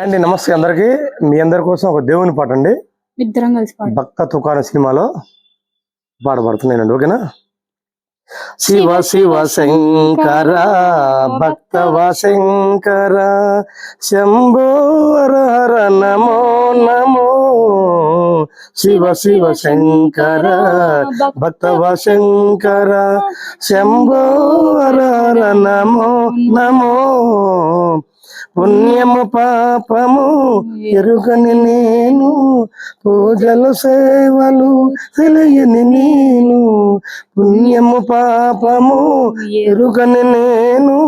అండి నమస్తే అందరికి. మీ అందరి కోసం ఒక దేవుని పాట అండి, ఇద్దరం కలిసి భక్త తుకార సినిమాలో పాడబడుతున్నానండి. ఓకేనా? శివ శివ శంకర భక్తవ శంకర శంభో హర హర నమో నమో. శివ శివ శంకర భక్తవ శంకర శంభో హర హర నమో నమో. పుణ్యము పాపము ఎరుగని నేను, పూజలు సేవలు తెలియని నేను. పుణ్యము పాపము ఎరుగని నేను,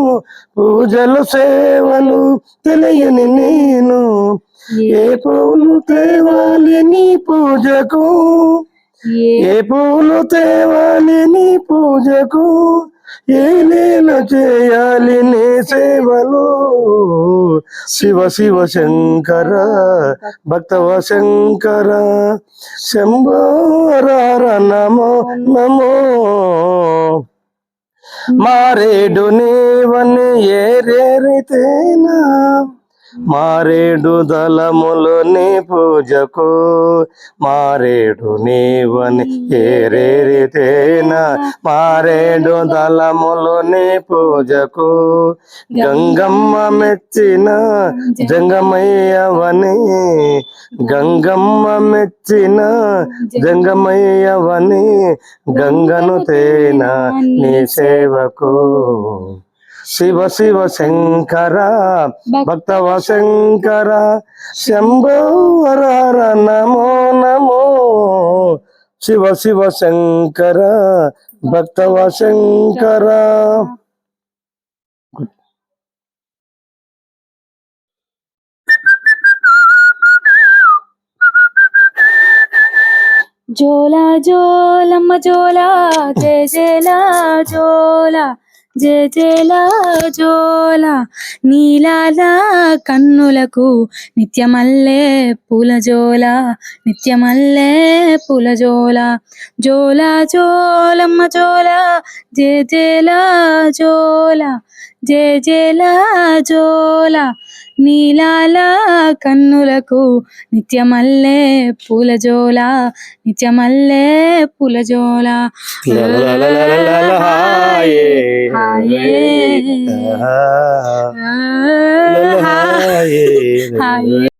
పూజలు సేవలు తెలియని నేను. ఏ పూలు తేవాలి నీ పూజకు, ఏ పూలు తేవాలి నీ పూజకు, ఏ లీల చేయాలి నీ సేవలు. శివ శివ శంకర భక్తవ శంకర శంభో హర హర నమో నమో. మారేడు నీవని ఏరేరితేనా, మారేడు దళములని పూజకు, మారేడు నీవని ఏరేరితేనా, మారేడు దళములని పూజకు. గంగమ్మ మెచ్చిన జంగమయ్యవని, గంగమ్మ మెచ్చిన జంగమయ్యవని, గంగను తేనా నీ సేవకు. శివ శివ శంకర భక్తవ శంకర శంభో హర హర నమో నమో. శివ శివ శంకర భక్తవ శంకర. జోలా జోలమ్మ జోలా జయ జయలా జోలా జయ జయలా జోలా. నీలాల కన్నులకు నిత్యమల్లే పూల జోలా, నిత్యమల్లే పూల జోలా. జోలా జోలమ్మ జోలా జయ జయలా జోలా జయ జయలా జోలా. నీలాల కన్నులకు నిత్యమల్లే పూల జోలా, నిత్యమల్లే పూల జోలా. హాయే